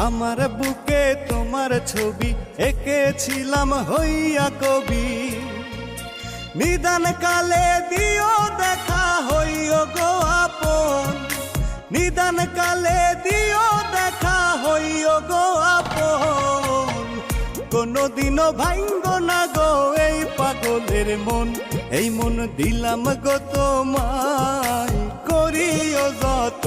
আমার বুকে তোমার ছবি এঁকেছিলাম হইয়া কবি। নিদান কালে দিও দেখা হইও গো আপন, নিদান কালে দিও দেখা হইও গো আপন। কোনদিনও ভাঙ্গ না গো এই পাগলের মন, এই মন দিলাম গো তোমায় করিও যত।